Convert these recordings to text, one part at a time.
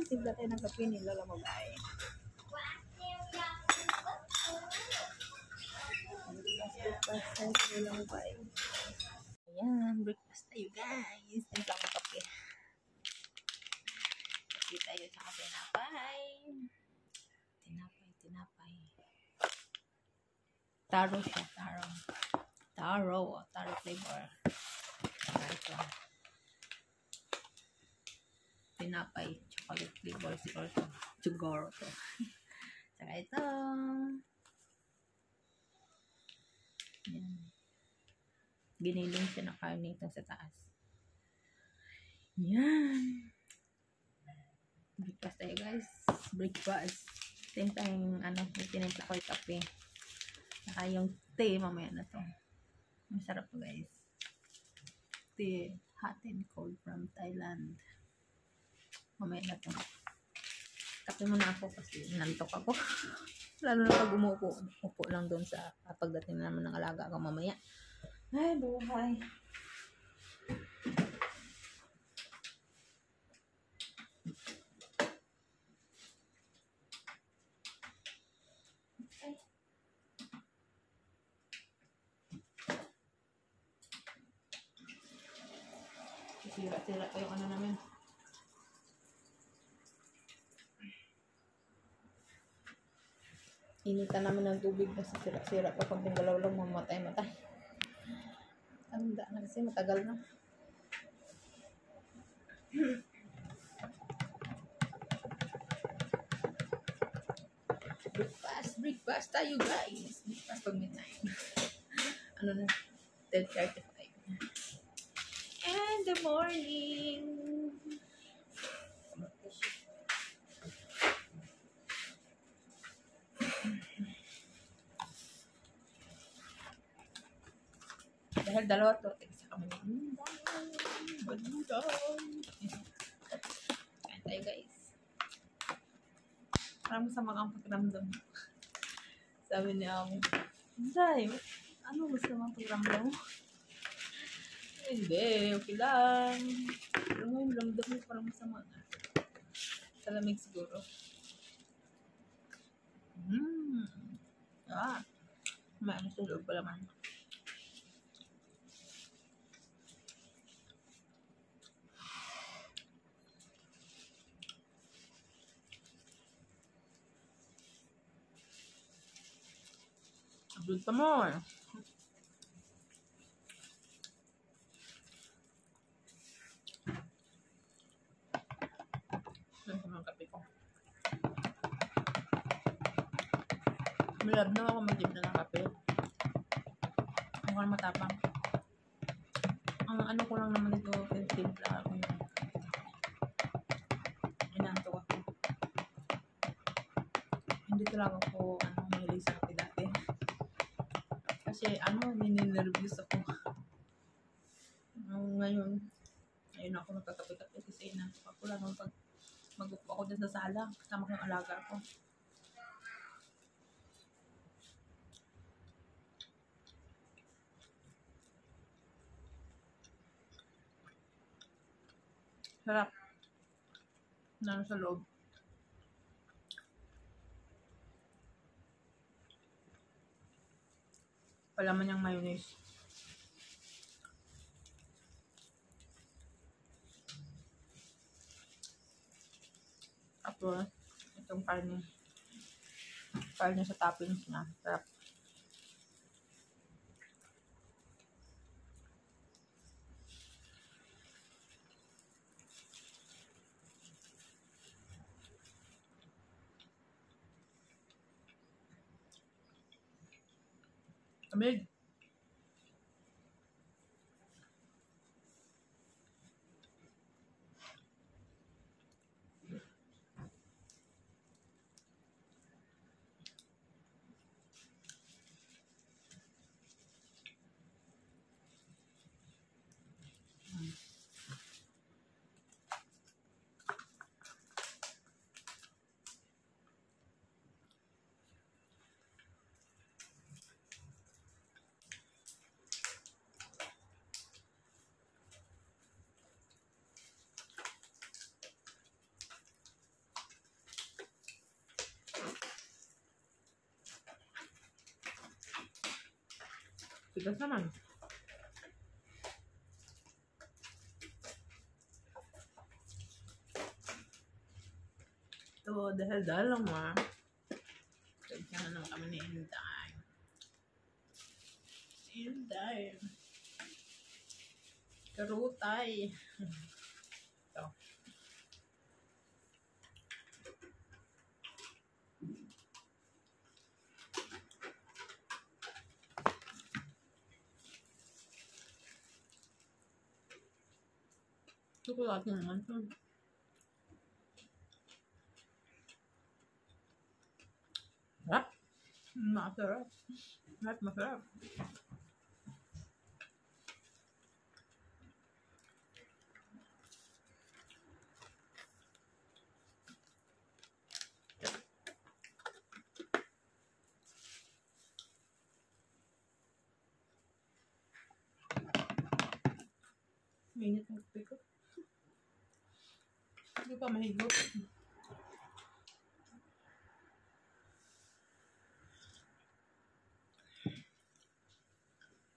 Ayan, timpla tayo ng kape ni Lola Mabay. Breakfast tayo sa Lola Mabay. Ayan, breakfast tayo guys. Timpla ng kape. Kape tayo sa tinapay. Tinapay. Taro siya, taro flavor. Ito. Tinapay, chocolate flavor siguro to. Saka ito. Yan. Giniling siya na karne ito sa taas. Yan. Breakfast tayo guys. Breakfast. Same time, tinimpla ko yung kape. Saka yung tea, mamaya na to. Masarap to guys. Tea, hot and cold from Thailand. Mamaya na to. Kape muna ako kasi nantok ako. Lalo na pag upo lang doon sa pagdating naman ng alaga ko mamaya. Ay, buhay. Sira-sira pa yung namin. Initan namin ng tubig kasi sira-sira pa pag galaw lang mamatay. Tanda na kasi matagal na. Breakfast tayo guys. Breakfast pag midnight. Na? 10:35. And the morning. Dahil dalawa to, isa kami ni Baludan. Kain tayo guys. Parang masama kang pakiramdam. Sabi niya ako, Day, ano masama ang pakiramdam mo? Hindi, okay lang. Pero ngayon, ramdam mo parang masama na. Sa lamig siguro. May sa loob pa naman. Abot pa mo eh. Ito mga kape ko. Malab na ako mag-timpla ng kape. Ako na matapang. Ang ko lang naman ito, timpla ako yun. Inantok ako. Hindi talaga ako mahilig sa kape dati. Kasi ninervous ako. Ngayon ako nagkakape-kape kasi inantok ako lang pag mag-upo ako dyan sa sala. Kasama ko yung alaga ko. Sarap. Nalo sa loob. Palaman niyang mayonnaise. Tapos, itong karne. Karne sa toppings na. Sarap. Amig. Tigas naman. So, dahil lang ma. Kaya na naman kami ni Inday. Inday. Karutay. Ito. Chocolate naman ito. Sarap. Masarap. Masarap. Mainit ang kape ko. Hindi pa mahigot.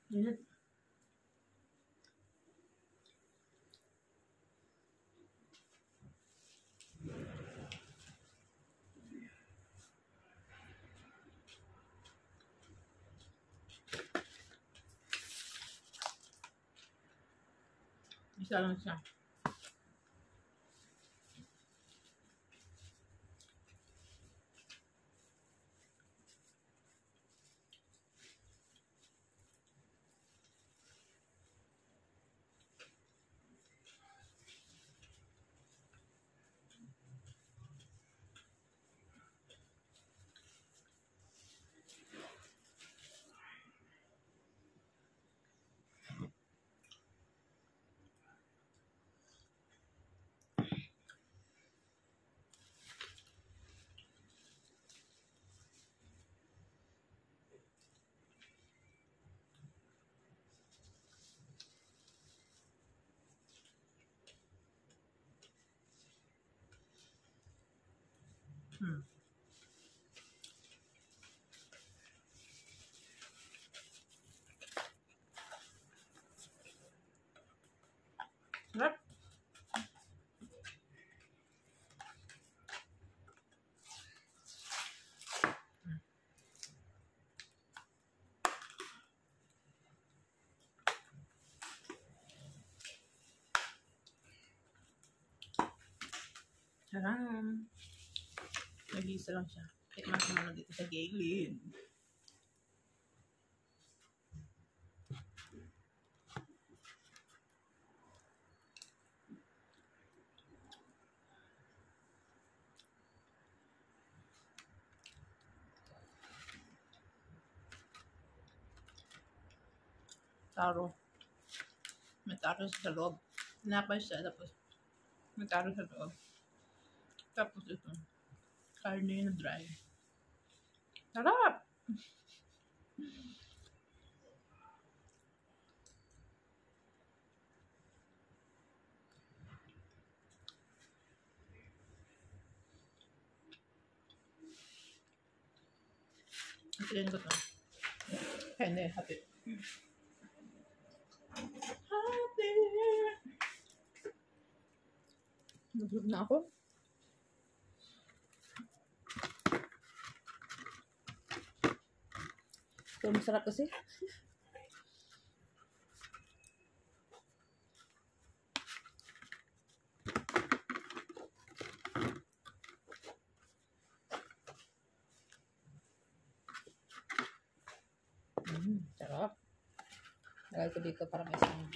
Mainit. Isa lang siya. Sarap. Sarap. Nag-iisa lang siya. Tikman ko muna dito sa gilid. Taro. May taro sa loob. Tinapay siya, tapos may taro sa loob. Tapos ito, karne na dry. Sarap! Hatiin ko ito. Hindi, hati. Hati! Nabulog na ako. Ito masarap kasi. Sarap. Lagay ko dito para may isang.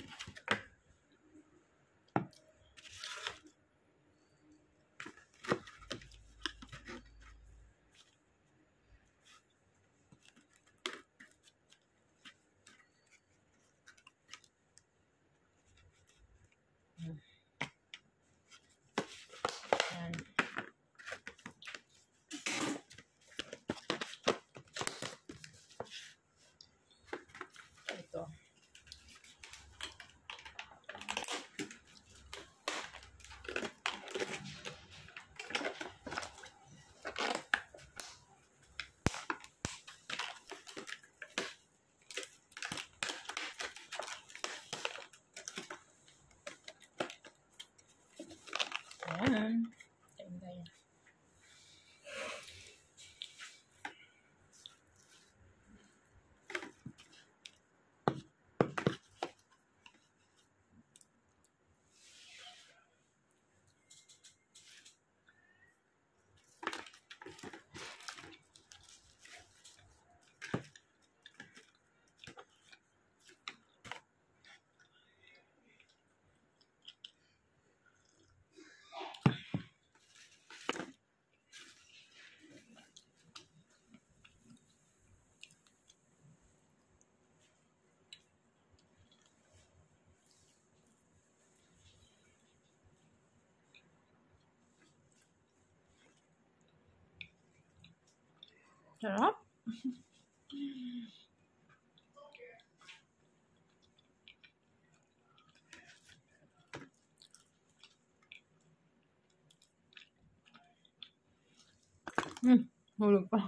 Yan. Ito. Ayan. Kain tayo. Sarap. Hulog pa.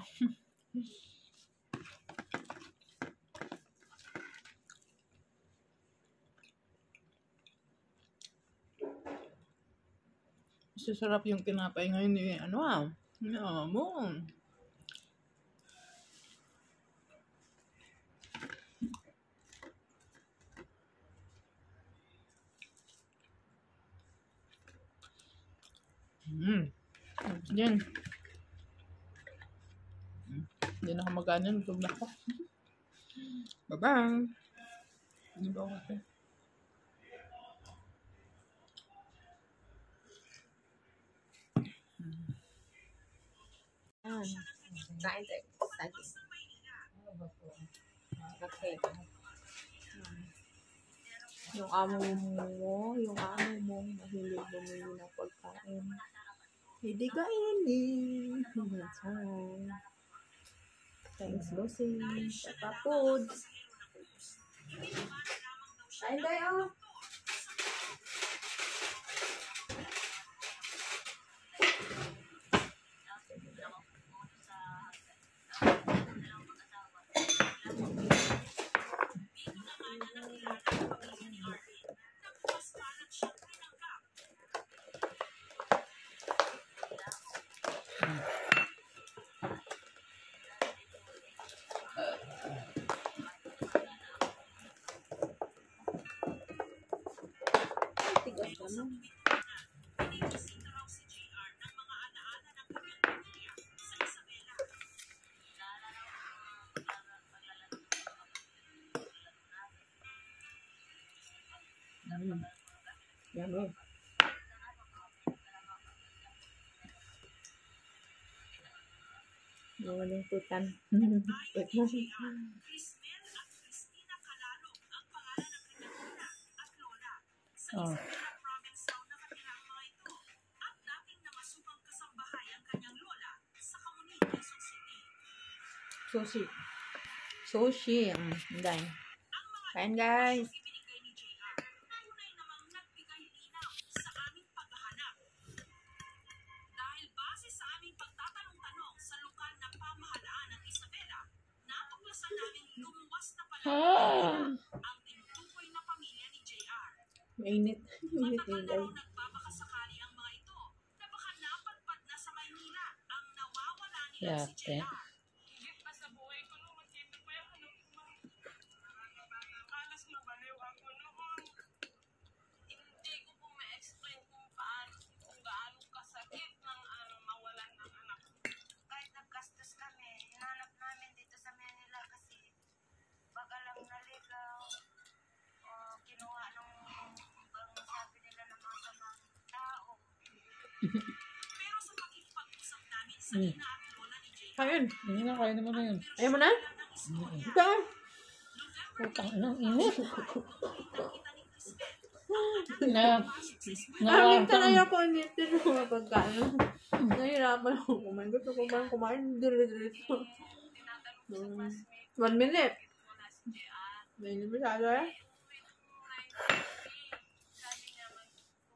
Sarap yung tinapay ngayon ni mo. Yan. Hindi na ako maganan. Gutom na ako. Bye-bye. Hindi ba ako kasi? Kain tayo. Okay. Yung amo mo, mahilig bumili ng pagkain. Hindi kainin. Thanks, Lucy. Papa Foods. Kain tayo. Yummy. Walang tutan. Oh. Sushi. Dahil. Kain guys. Mainit. Mainit yung guys. Yate. Kain. Hindi na, kaya naman na yun. Ayaw mo na? Ito. Putang inang init. Amin talaga ko initin ng mga pagkain. Nahirapan ako kumain. Gusto ko bang kumain? Dire-diretso. 1 minute. May masyado eh.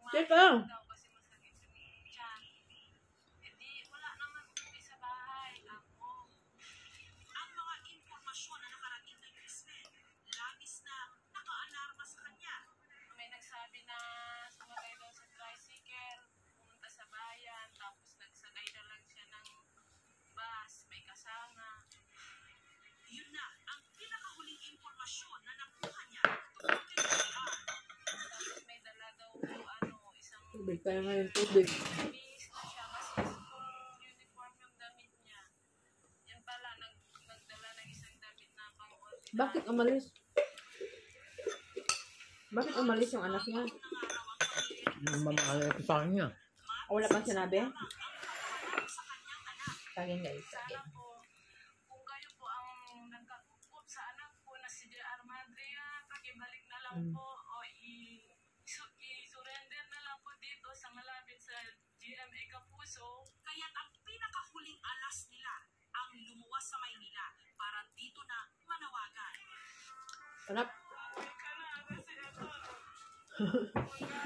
Check lang. Tubig tayo ngayon, tubig. Bakit umalis? Bakit umalis yung anak niya? Mamahal ito sa kanya. O wala pang sinabi? Sa akin guys, sa akin. Kung kayo po ang nagkakupot sa anak po na si J.R. Madria, pakibalik na lang po o i-surrender na lang po dito sa malapit sa GMA Kapuso. Kaya't ang pinakahuling alas nila ang lumuwas sa Maynila para dito na manawagan. Anak?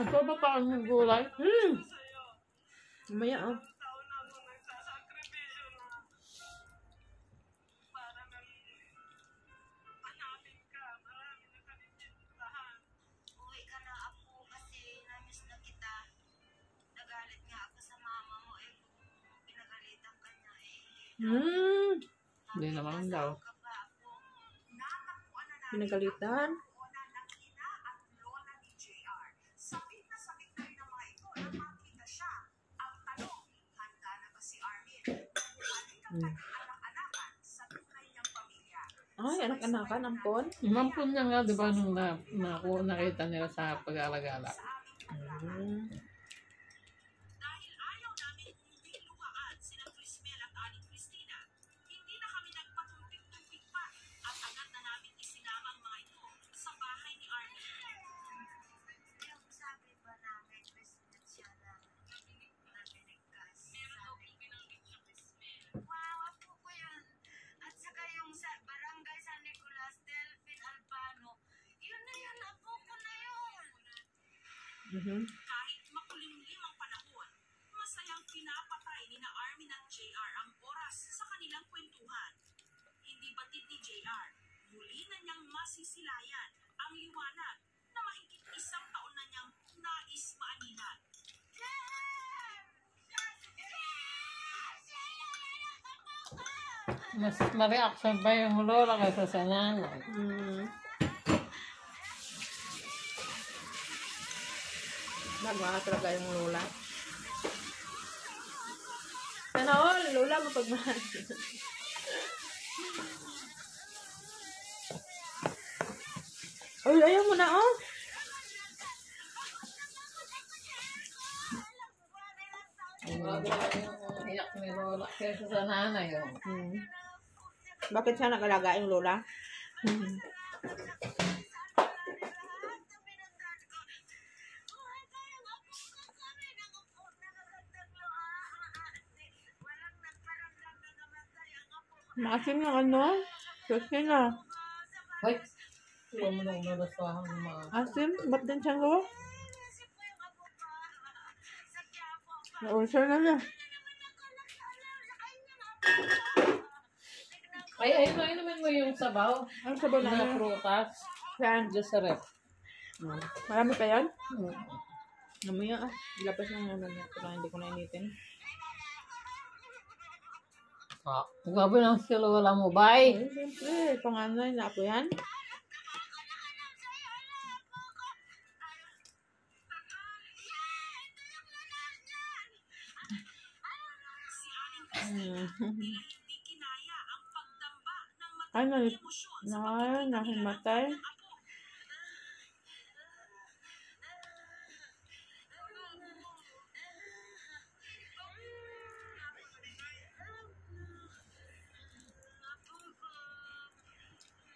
Ito ba pa ang gulay? Mamaya Taon na ako nagsasakripisyo na para nang hanapin ka. Marami na kami pinuntahan. Uwi ka na ako kasi namiss na kita. Nagalit nga ako sa mama mo kung pinagalitan ka niya Hindi naman daw. Ka pa ako. Natagpuan na namin pinagalitan. Ona ng ina at lola ni JR. Sakit na rin ang mga ito nang makita siya. Ang tanong, handa na ba si Armin? Bumalik ang kanyang anak-anakan sa tunay niyang pamilya. Ay, anak-anakan, ampon. Mampun niya nga, di ba, nung nakita nila sa pag-alagala. Dahil ayaw namin umuwi luhaan sina Crismel at Aling Cristina, hindi na kami nagpatumpik-tumpik pa at agad na namin isinama ang mga ito sa bahay ni Armin. Yung sabi ba na may Christmas siya na nabinigkas? Meron daw pong binanggit na Crismel. Wow, apo ko yun. At saka yung sa barangay San Nicolas, Delphin Albano. Yun na yun, apo ko na yun. Kahit makulimlim ang panahon, masayang pinapatay ni na Armin at JR ang oras sa kanilang kwentuhan. Hindi batid ni JR, muli na niyang masisilayan ang liwanag na mahigit 1 taon na niyang nais maanihan. Mas ma-reaction pa yung lola kaysa sa nanay. Nagmahal talaga yung lola. Sana all, lola mapagmahal. Uy, ayaw mo na, oh. Grabe yung iyak ni lola kaysa sa nanay. Oh. Bakit siya nag-alaga yung lola? Maasim yung ano? Christina. Hoy! Pumunong nalaswahan ng mga... Asim? Ba't din siyang gawa? Na-ulcer na niya. Ay, inumin mo yung sabaw. Ano sabaw na Na niya? prutas. Yan. Diyan sa rep. Marami pa yan? Namaya ah. Ilabas na naman niya. Kung hindi ko na initin. Grabe lang si lola mo, bay. Ay, siyempre. Panganay na ako yan. Hindi kinaya ang pagdamba ng Ay, matinding emosyon sa pagkikita nahimatay. ng apo.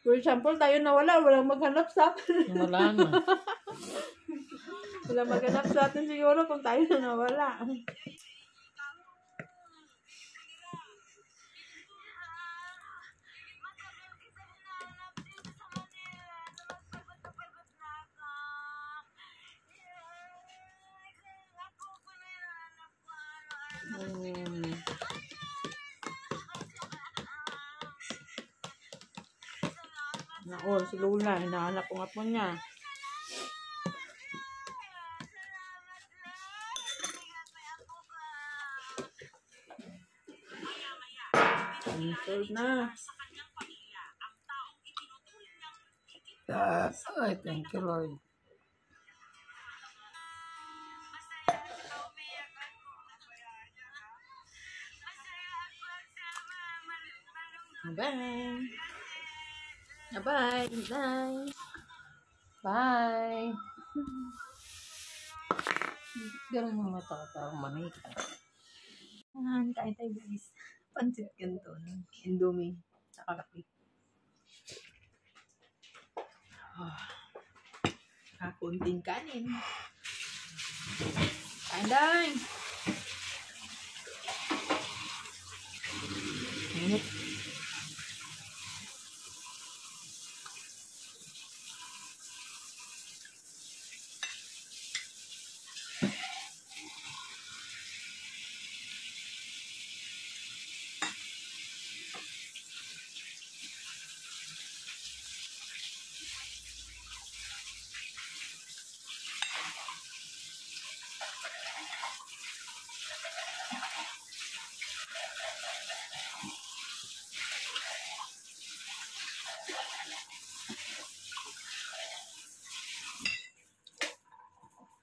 For example, tayo nawala. Walang maghanap sa atin. Wala na. Walang maghanap sa atin siguro kung tayo na nawala. Matagal kita hinahanap dito sa Manila. Napagod na ako. Ako ko na hinahanap ko Naol, si Lola. Hinahanap ko nga po niya. Solve na. Sa kanyang pamilya, ang taong itinuturing niyang higit Ay, thank you, Lord. Masaya Bye! Bye! Guys! Bye! Ganun yung mata ko parang manika. Kain tayo guys. Pancit canton. Indomie. Saka kape. Kakunting kanin. Kain tayo! Init.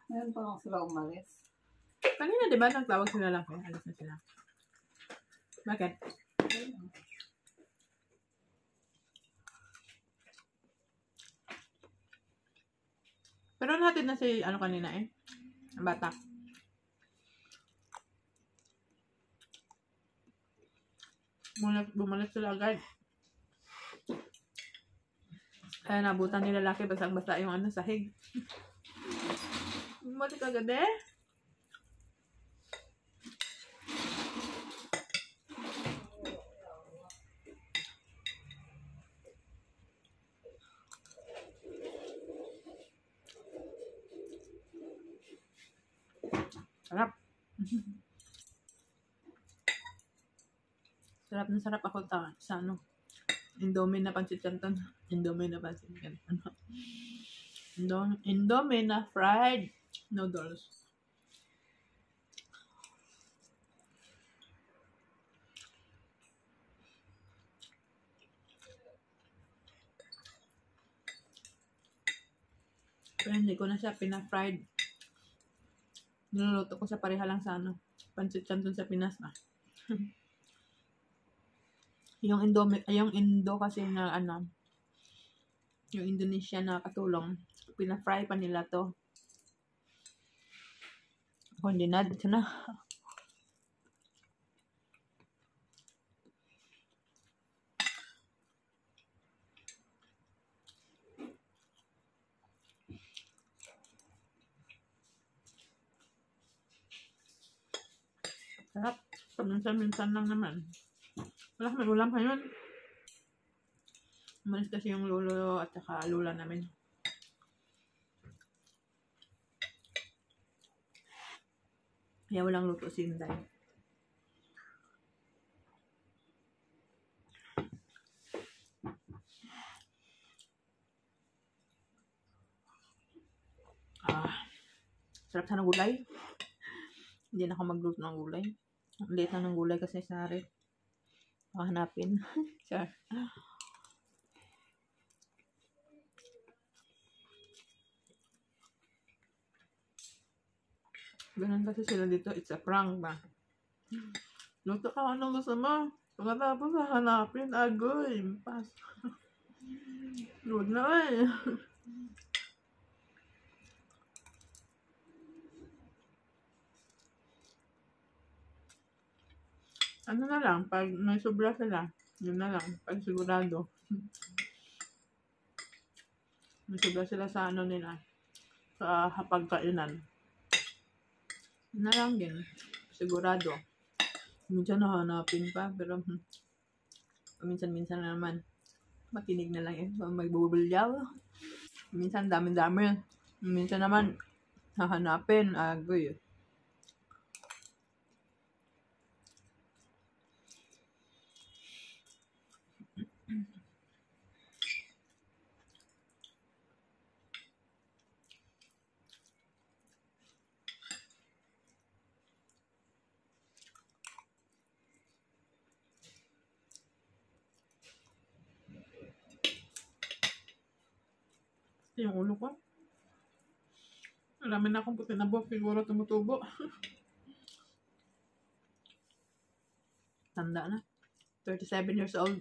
Ngayon pa lang sila umalis. Kanina, di ba, nagtawag sila lang kaya alis na sila. Bakit? Pero natin na si, ano kanina eh, ang bata. Bumalik sila agad. Kaya nabutan ni lalaki basang-basa yung ano, sahig. Bumalik agad eh. Sarap. Sarap na sarap ako sa ano. Indomie na pancit canton. Indomie na pancit canton. Indomie na fried noodles. Pero hindi ko na siya pina-fried. Niluluto ko sa pareha lang sa ano. Pancit canton sa Pinas na. Yung Indomie, yung Indo kasi na ano, yung Indonesia na katulong, pina-fry pa nila to. Ako hindi na, dito na. Sarap. Paminsan-minsan lang naman. Wala kami ulam ngayon. Umalis kasi yung lolo at saka lula namin. Kaya walang luto si Inday. Sarap sa ng gulay. Hindi na ako magluto ng gulay. Ang liit na ng gulay kasi sa hari. Hanapin. Sure. Ganun kasi sila dito. It's a prank ba? Luto ka, anong gusto mo? Pagkatapos hanapin, agoy. Pas. Huwag na eh. Ano na lang, pag may sobra sila, yun na lang, pag sigurado. May sobra sila sa ano nila, sa hapagkainan. Yun na lang din, sigurado. Minsan nahanapin pa, pero minsan-minsan na naman, makinig na lang eh, magbubulyaw. Minsan dami-dami, minsan naman, hahanapin, agoy. Yung ulo ko. Marami na akong puti na buhok. Siguro tumutubo. Tanda na. 37 years old.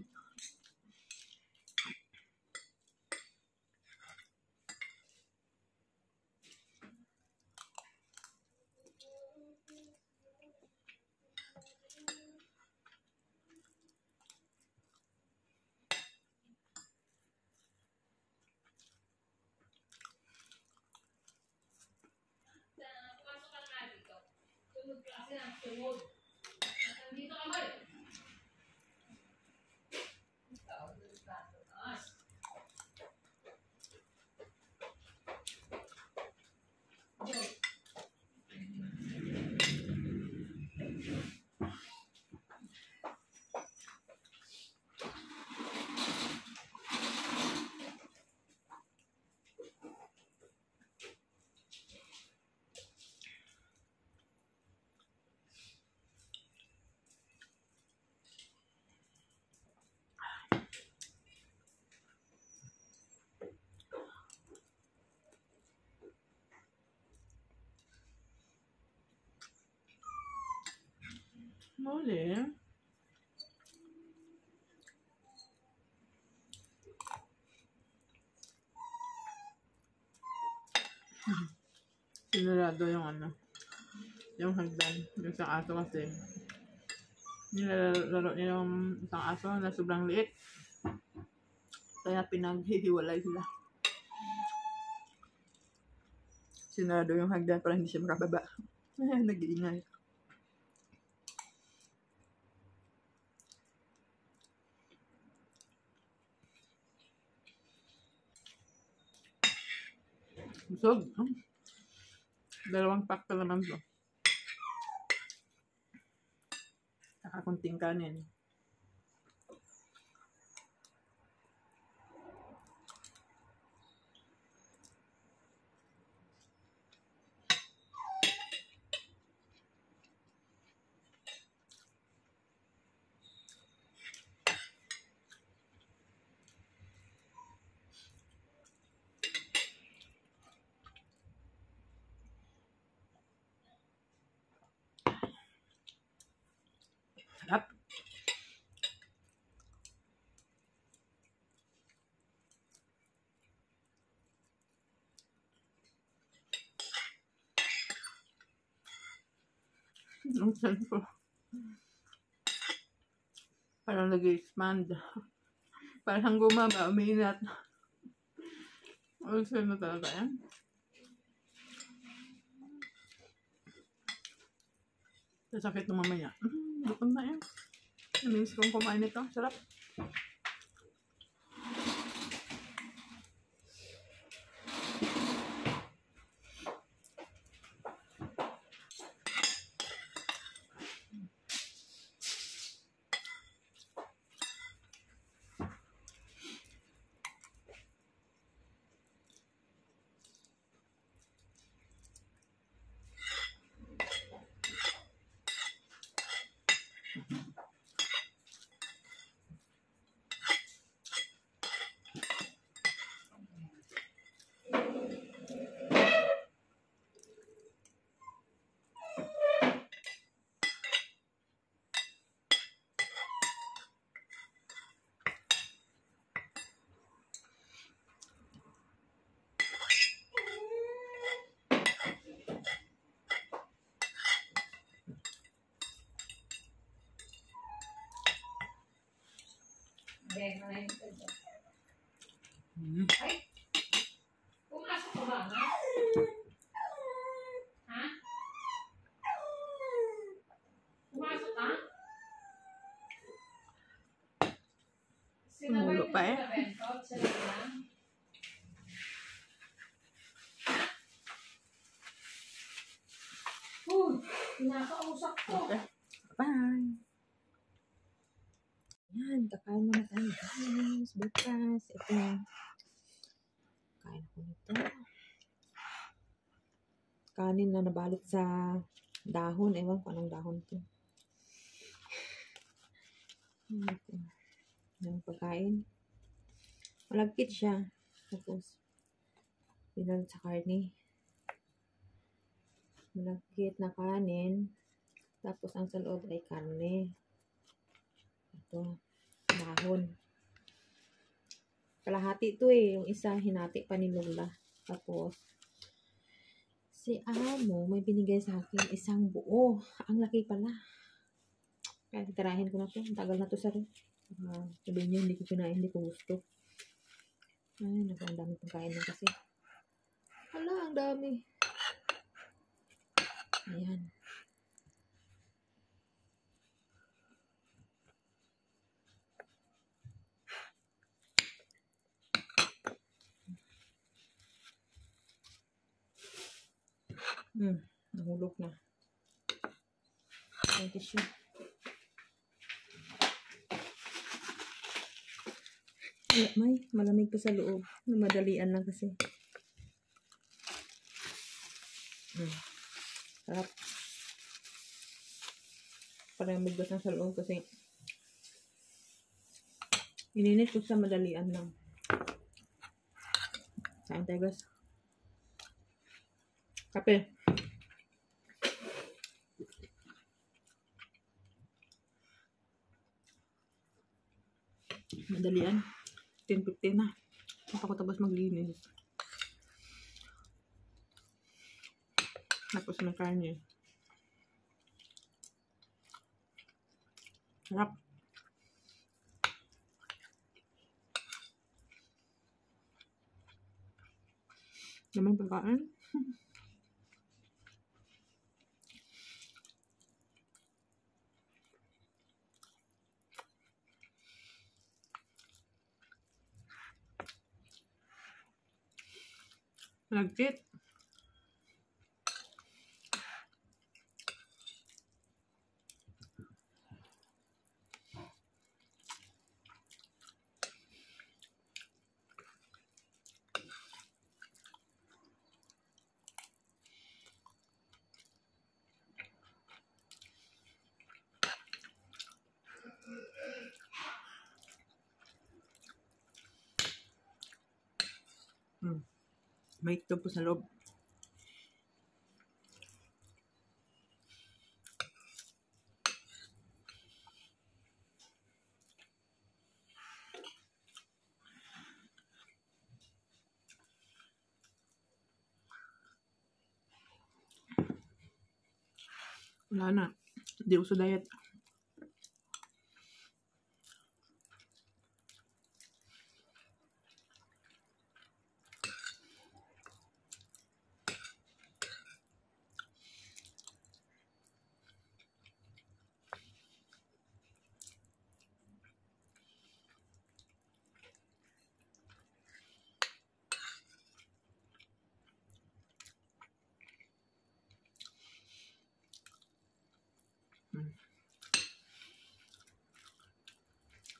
Huli. Sinurado yung ano, yung hagdan, yung isang aso kasi. Nilalaro niya yung isang aso na sobrang liit. Kaya pinaghihiwalay sila. Sinurado yung hagdan para hindi siya makababa. Nag-iingay. Busog. Dalawang pack pa naman to. Saka kunting kanin. Sarap. Ang sarap ko. Parang nag-expand. Parang gumaba, umiinat. Ang sarap na talaga yan. Sasakit ng mamaya. Gutom na yan. Namiss kong kumain ito. Sarap. Ay, pumasok ka ba? Ha? Pumasok ka? Tumulo pa eh. Pinakausap ko. Okay. Bye! Yan, kakain muna tayo guys. Breakfast. Ito na. Kain ko nito. Kanin na nabalot sa dahon. Ewan ko anong dahon ito. Ito. Yung pagkain. Malagkit siya. Tapos, pinalot sa karne. Malagkit na kanin. Tapos, ang sa loob ay karne. Ito. Dahon. Kalahati ito eh. Yung isa, hinati pa ni Lola. Tapos, si Amo, may binigay sa akin isang buo. Ang laki pala. Kaya titirahin ko na to. Tagal na to sa rin. Sabihin niyo, hindi ko kinain, hindi ko gusto. Ay, naku, ang dami pagkain lang kasi. Hala, ang dami. Ayan. Nahulog na. May tissue. May malamig pa sa loob. Madalian lang kasi. Sarap. Parang magbas lang sa loob kasi ininit ko sa madalian lang. Kain tayo guys. Kape. Madalian. 10:15 na. Ako tapos maglinis. Tapos ng karne. Sarap. Daming pagkain. Lagkit. May itlog po sa loob. Wala na. Hindi uso diet.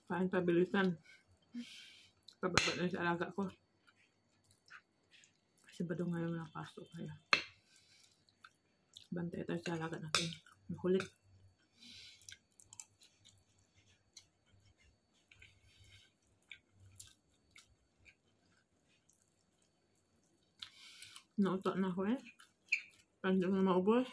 Kain pabilisan. Pababa na sa alaga ko. Kasi ba daw ngayon nakapasok kaya. Bantay tayo sa alaga natin. Makulit. Nauto na ako eh. Hindi ko na maubos.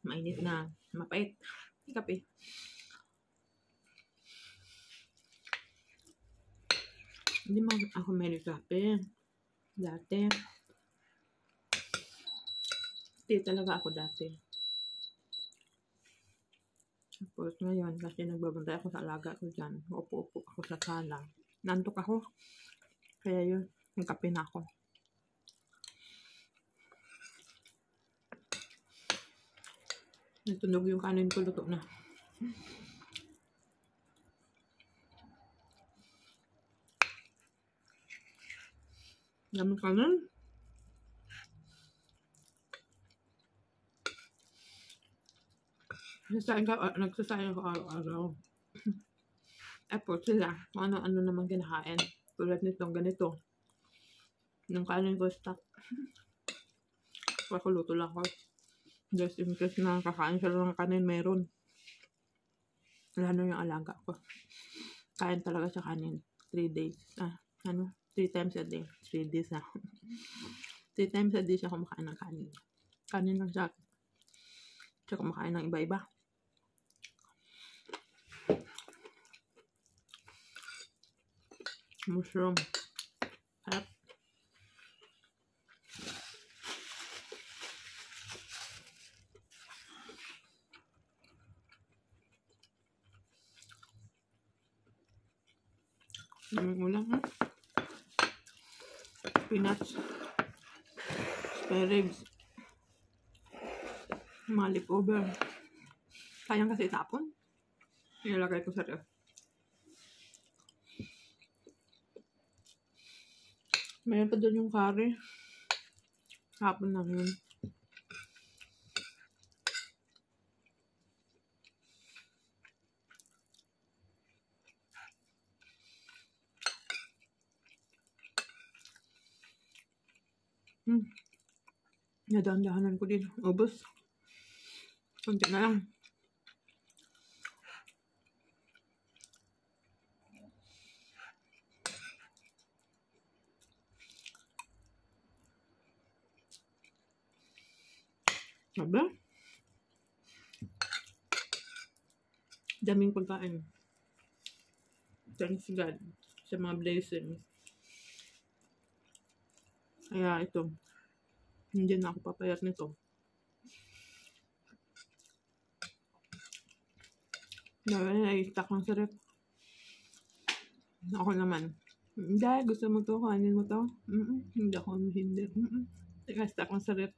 Mainit na. Mapait. Kape. Hindi mo ako may kape. Dati. Hindi talaga ako dati. Tapos ngayon, kasi nagbabantay ako sa alaga ko dyan. Upo-upo ako sa sala. Nantok ako. Kaya yun, nagkape na ako. Natunog yung kanin ko, luto na. Daming kanin. Nagsasayang ko araw-araw. Tapos sila, kung ano-ano naman kinakain. Tulad nitong ganito. Yung kanin ko stock. Pakuluto lang ko. Just in case na kakain sila ng kanin, meron. Lalo yung alaga ko. Kain talaga sa kanin. 3 days. 3 times a day. 3 days na. 3 times a day siya kumakain ng kanin. Kanin lang siya. Siya kumakain ng iba-iba. Mushroom. Harap. Daming ulam, ha? Peanuts. Spare ribs. Mga leftover. Sayang kasi itapon. Nilagay ko sa ref. Mayroon pa doon yung curry. Hapon lang yun. Nadahan-dahanan ko din. Ubus. Kunti na lang. Aba? Daming pagkain. Thanks God sa mga blessings. Kaya ito, hindi na ako papayat nito. Nawala na i-stock ng sarap. Ako naman. Hindi, gusto mo to, kanin mo to? Hindi ako hindi. I-stock ng sarap.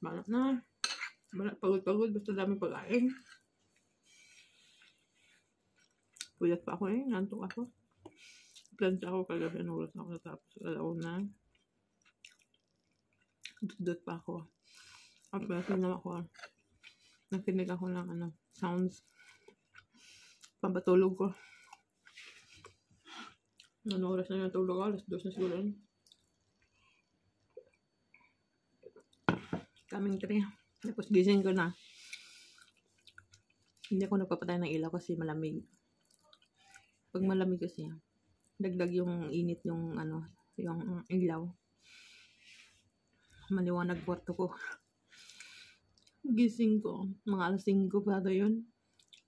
Balat na. Balat, pagod-pagod. Basta dami pagkain. Puyat pa ako eh. Nantok ako. Plancha ako kagabi. Nagulat ako natapos. Alaw na. Dudot pa ako. At naman ako. Nakinig ako ng sounds. Pampatulog ko. Ano oras na yung tulog ko? Alas 2 na siguro. Kaming 3. Tapos gising ko na. Hindi ako nagpapatay ng ilaw kasi malamig. Pag malamig kasi, dagdag yung init yung yung ilaw. Maliwanag kwarto ko. Gising ko. Mga alas 5 pa ito yun.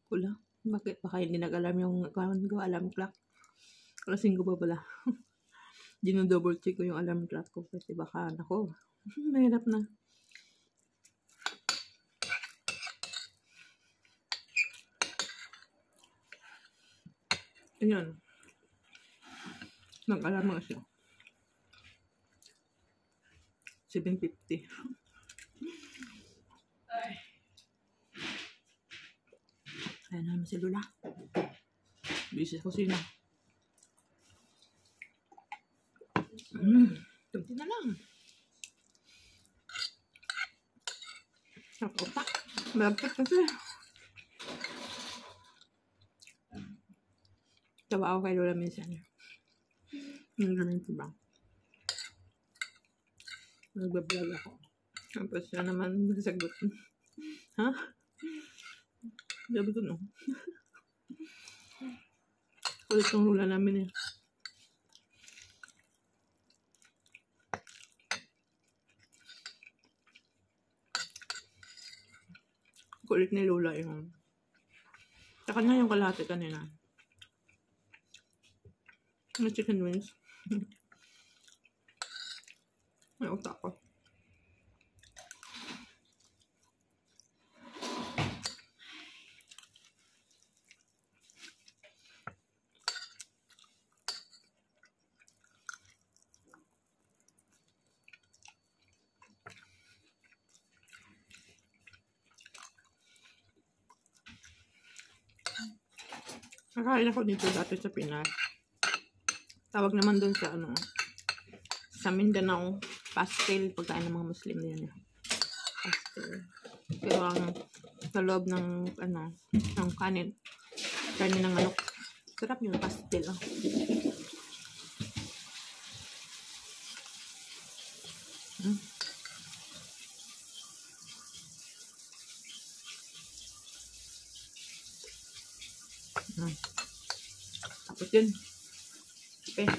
Kula. Bakit? Baka hindi nag-alarm yung alarm clock. Alas 5 pa pala. Dino-double check ko yung alarm clock ko kasi baka ako. Mahirap na. Ayan. Nag-alarm nga siya. 7:50. Ayan naman si Lula. Busy sa kusina. Tunti na lang. Nakotak. Malapit kasi. Tawa ako kay Lola minsan. Yung ganun ko ba? Nagbablog ako. Tapos siya naman nagsagot. Ha? Sabi ko no. Kulit ng Lola namin eh. Kulit ni Lola yung sa kanya yung kalahati kanina. May chicken wings. May utak ko. Nakain ako dito dati sa Pinas. Tawag naman dun sa sa Mindanao, pastel. Pagkain ng mga Muslim yan. Pastel. Pero ang sa loob ng ng kanin ng manok. Sarap yung pastel. Tapos yun. Okay.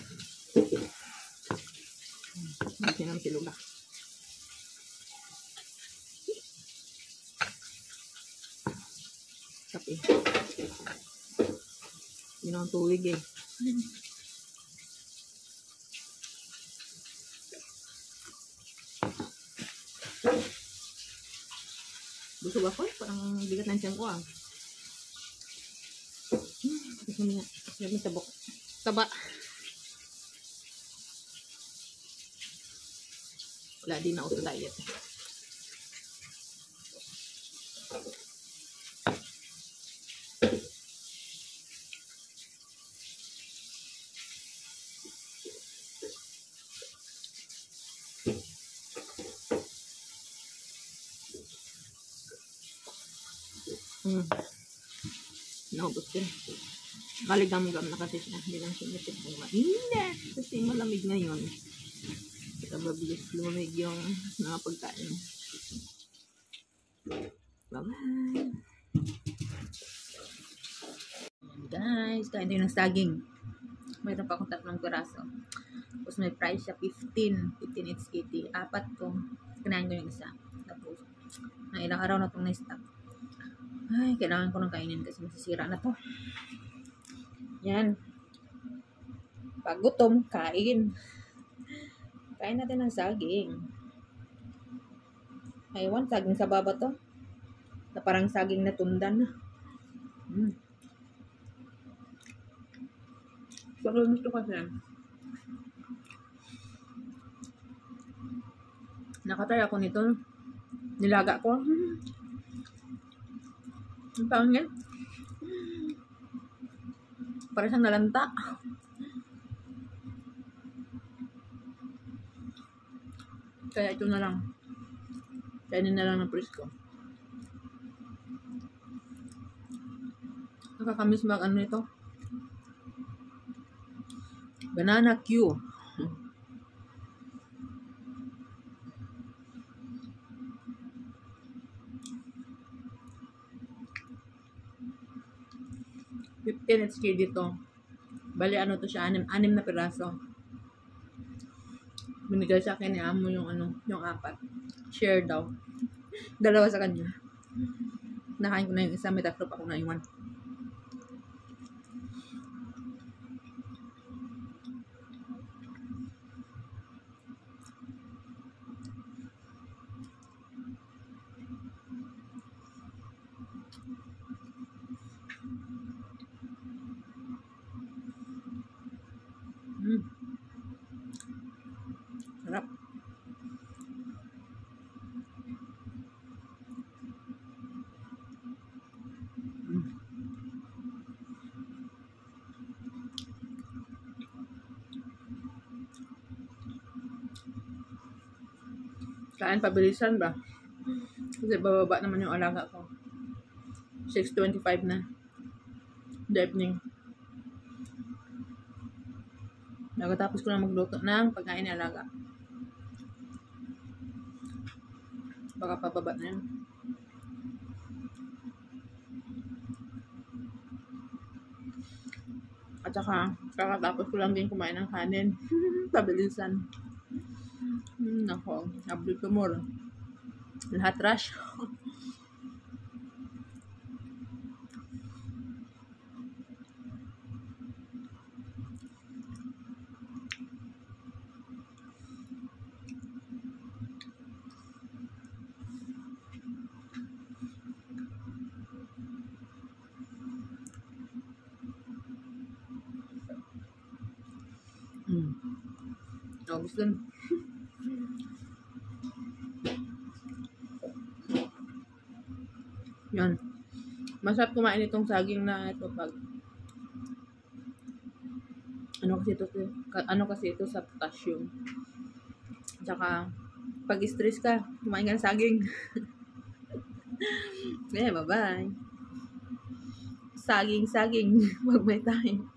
Kasi naman si Lula. Kape. Yun ang tuwig eh. Busog ako eh. Parang bigat ng tiyan ko ah. Gusto niya. Sabi tabok. Taba. Wala din ako sa diet. Naubos din. Maligam-gam na kasi siya. Hindi lang siya nasip kung mainit. Kasi malamig ngayon. Kaya mabilis lumamig yung mga pagkain. Bye-bye. Guys, kain tayo ng saging. Mayroon pa akong 3 piraso. Tapos may price siya 15 each kitty. 4 to. Kinain ko yung isa. Tapos, na ilang araw na itong na-stock. Ay, kailangan ko ng kainin kasi masisira na to. Yan. Pag gutom, kain. Kain natin ng saging. Aywan, saging sa baba to. Na parang saging na tundan. Sarap nito kasi. Nakatry ako nito. Nilaga ko. Ang pangit. Parang siyang nalanta. Kaya ito na lang. Kainin na lang ng Prisco. Nakakamiss mag ano ito. Banana Q. $15 dito. Bali ano to siya, 6 na piraso. Binigay sa akin ni Amo yung ano, yung 4. Share daw. 2 sa kanya. Nakain ko na yung isa, may 3 pa ako na iwan. Sarap. Kain pabilisan ba? Kasi bababa naman yung alaga ko. 6:25 na. The evening. Nakatapos ko na magluto ng pagkain ng alaga. Baka pababa na yun. At saka, kakatapos ko lang din kumain ng kanin. Pabilisan. Nako, abdul tumor. Lahat rush. Tapos dun. Yan. Masarap kumain itong saging na ito pag ano kasi ito sa potassium. Tsaka pag stress ka, kumain ka ng saging. Okay, bye-bye. Saging. Wag may time.